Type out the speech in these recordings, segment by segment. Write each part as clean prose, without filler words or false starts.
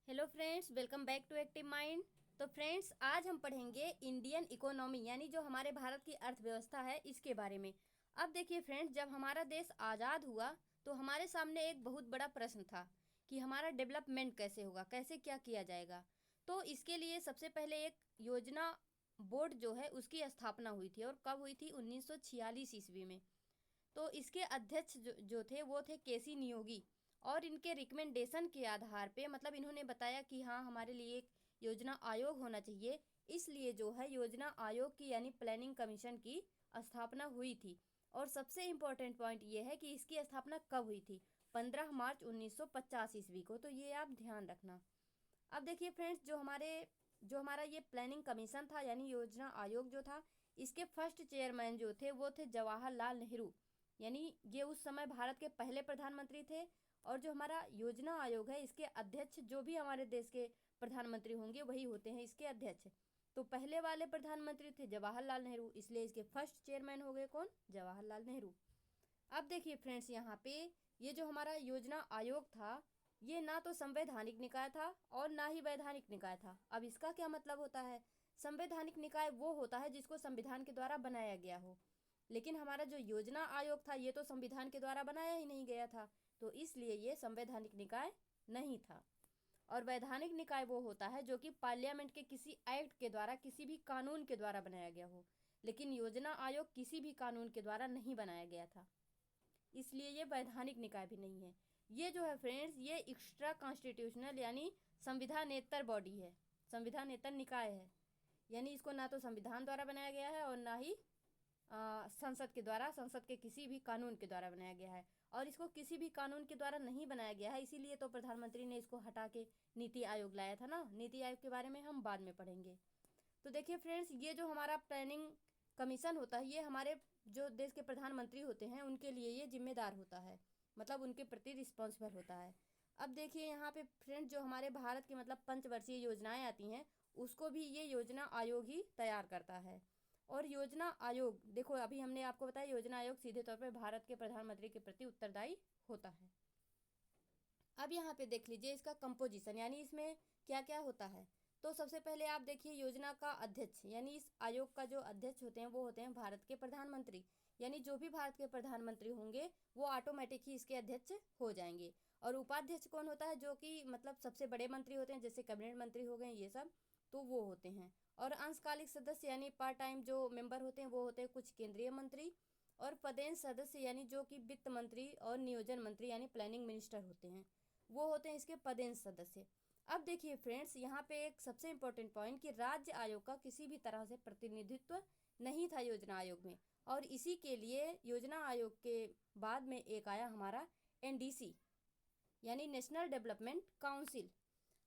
Hello friends, welcome back to Active Mind. तो friends, आज हम पढ़ेंगे इंडियन इकोनॉमी यानी जो हमारे भारत की अर्थव्यवस्था है इसके बारे में। अब देखिए फ्रेंड्स, जब हमारा देश आज़ाद हुआ तो हमारे सामने एक बहुत बड़ा प्रश्न था कि हमारा डेवलपमेंट कैसे होगा, कैसे क्या किया जाएगा। तो इसके लिए सबसे पहले एक योजना बोर्ड जो है उसकी स्थापना हुई थी। और कब हुई थी? 1946 ईस्वी में। तो इसके अध्यक्ष जो थे वो थे केसी नियोगी। और इनके रिकमेंडेशन के आधार पे मतलब इन्होंने बताया कि हाँ, हमारे लिए एक योजना आयोग होना चाहिए, इसलिए जो है योजना आयोग की यानी प्लानिंग कमीशन की स्थापना हुई थी। और सबसे इम्पोर्टेंट पॉइंट ये है कि इसकी स्थापना कब हुई थी? 15 मार्च 1950 ईस्वी को। तो ये आप ध्यान रखना। अब देखिए फ्रेंड्स, जो हमारा ये प्लानिंग कमीशन था यानी योजना आयोग जो था, इसके फर्स्ट चेयरमैन जो थे वो थे जवाहरलाल नेहरू। यानी ये उस समय भारत के पहले प्रधानमंत्री थे। और जो हमारा योजना आयोग है इसके अध्यक्ष जो भी हमारे देश के प्रधानमंत्री होंगे वही होते हैं इसके अध्यक्ष। तो पहले वाले प्रधानमंत्री थे जवाहरलाल नेहरू, इसलिए इसके फर्स्ट चेयरमैन हो गए कौन? जवाहरलाल नेहरू। अब देखिए फ्रेंड्स, यहाँ पे ये जो हमारा योजना आयोग था ये ना तो संवैधानिक निकाय था और ना ही वैधानिक निकाय था। अब इसका क्या मतलब होता है? संवैधानिक निकाय वो होता है जिसको संविधान के द्वारा बनाया गया हो, लेकिन हमारा जो योजना आयोग था ये तो संविधान के द्वारा बनाया ही नहीं गया था, तो इसलिए ये संवैधानिक निकाय नहीं था। और वैधानिक निकाय वो होता है जो कि पार्लियामेंट के किसी एक्ट के द्वारा, किसी भी कानून के द्वारा बनाया गया हो, लेकिन योजना आयोग किसी भी कानून के द्वारा नहीं बनाया गया था, इसलिए ये वैधानिक निकाय भी नहीं है। ये जो है फ्रेंड्स, ये एक्स्ट्रा कॉन्स्टिट्यूशनल यानी संविधानेतर बॉडी है, संविधानेतर निकाय है। यानी इसको ना तो संविधान द्वारा बनाया गया है और ना ही संसद के द्वारा, संसद के किसी भी कानून के द्वारा बनाया गया है। और इसको किसी भी कानून के द्वारा नहीं बनाया गया है, इसीलिए तो प्रधानमंत्री ने इसको हटा के नीति आयोग लाया था ना। नीति आयोग के बारे में हम बाद में पढ़ेंगे। तो देखिए फ्रेंड्स, ये जो हमारा प्लानिंग कमीशन होता है ये हमारे जो देश के प्रधानमंत्री होते हैं उनके लिए ये जिम्मेदार होता है, मतलब उनके प्रति रिस्पॉन्सिबल होता है। अब देखिए यहाँ पे फ्रेंड्स, जो हमारे भारत की मतलब पंचवर्षीय योजनाएं आती हैं उसको भी ये योजना आयोग ही तैयार करता है। और योजना आयोग देखो, अभी हमने आपको बताया योजना आयोग सीधे तौर पर भारत के प्रधानमंत्री के प्रति उत्तरदायी होता है। अब यहाँ पे देख लीजिए इसका कंपोजिशन, यानी इसमें क्या क्या होता है। तो सबसे पहले आप देखिए योजना का अध्यक्ष, यानी इस आयोग का जो अध्यक्ष होते हैं वो होते हैं भारत के प्रधानमंत्री। यानी जो भी भारत के प्रधानमंत्री होंगे वो ऑटोमेटिक ही इसके अध्यक्ष हो जाएंगे। और उपाध्यक्ष कौन होता है? जो कि मतलब सबसे बड़े मंत्री होते हैं, जैसे कैबिनेट मंत्री हो गए ये सब, तो वो होते हैं। और अंशकालिक सदस्य यानी पार्ट टाइम जो मेंबर होते हैं वो होते हैं कुछ केंद्रीय मंत्री। और पदेन सदस्य यानी जो कि वित्त मंत्री और नियोजन मंत्री यानी प्लानिंग मिनिस्टर होते हैं, वो होते हैं इसके पदेन सदस्य। अब देखिए फ्रेंड्स, यहाँ पे एक सबसे इम्पोर्टेंट पॉइंट कि राज्य आयोग का किसी भी तरह से प्रतिनिधित्व नहीं था योजना आयोग में। और इसी के लिए योजना आयोग के बाद में एक आया हमारा एनडीसी यानी नेशनल डेवलपमेंट काउंसिल।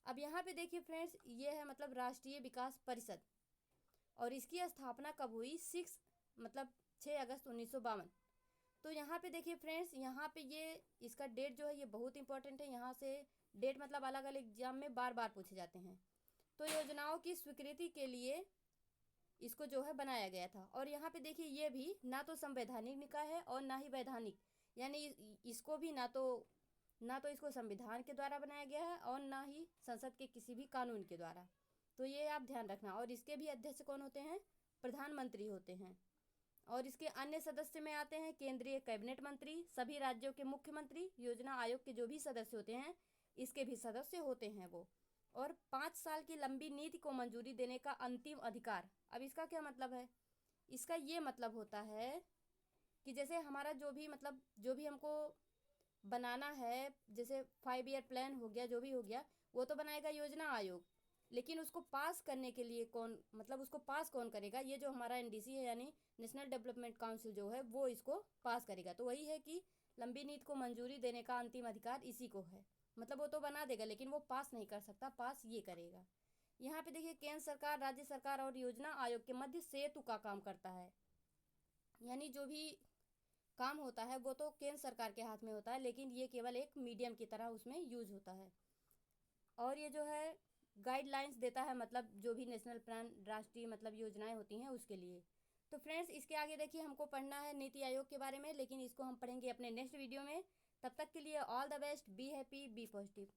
अब यहाँ पे देखिए फ्रेंड्स, ये है मतलब राष्ट्रीय विकास परिषद। और इसकी स्थापना कब हुई? 6 अगस्त 1952। तो यहाँ पे देखिए फ्रेंड्स, यहाँ पे ये इसका डेट जो है ये बहुत इंपॉर्टेंट है। यहाँ से डेट मतलब अलग अलग एग्जाम में बार बार पूछे जाते हैं। तो योजनाओं की स्वीकृति के लिए इसको जो है बनाया गया था। और यहाँ पे देखिए ये भी ना तो संवैधानिक निकाय है और ना ही वैधानिक, यानी इसको भी ना तो इसको संविधान के द्वारा बनाया गया है और ना ही संसद के किसी भी कानून के द्वारा। तो ये आप ध्यान रखना। और इसके भी अध्यक्ष कौन होते हैं? प्रधानमंत्री होते हैं। और इसके अन्य सदस्य में आते हैं केंद्रीय कैबिनेट मंत्री, सभी राज्यों के मुख्यमंत्री, योजना आयोग के जो भी सदस्य होते हैं इसके भी सदस्य होते हैं वो। और 5 साल की लंबी नीति को मंजूरी देने का अंतिम अधिकार। अब इसका क्या मतलब है? इसका ये मतलब होता है कि जैसे हमारा जो भी हमको बनाना है, जैसे 5 ईयर प्लान हो गया, जो भी हो गया वो तो बनाएगा योजना आयोग, लेकिन उसको पास करने के लिए उसको पास कौन करेगा? ये जो हमारा एनडीसी है यानी नेशनल डेवलपमेंट काउंसिल जो है वो इसको पास करेगा। तो वही है कि लंबी नीति को मंजूरी देने का अंतिम अधिकार इसी को है। मतलब वो तो बना देगा लेकिन वो पास नहीं कर सकता, पास ये करेगा। यहाँ पे देखिए केंद्र सरकार, राज्य सरकार और योजना आयोग के मध्य सेतु का काम करता है। यानी जो भी काम होता है वो तो केंद्र सरकार के हाथ में होता है, लेकिन ये केवल एक मीडियम की तरह उसमें यूज होता है। और ये जो है गाइडलाइंस देता है, मतलब जो भी नेशनल प्लान, राष्ट्रीय योजनाएं होती हैं उसके लिए। तो फ्रेंड्स, इसके आगे देखिए हमको पढ़ना है नीति आयोग के बारे में, लेकिन इसको हम पढ़ेंगे अपने नेक्स्ट वीडियो में। तब तक के लिए all the best, be happy, be positive.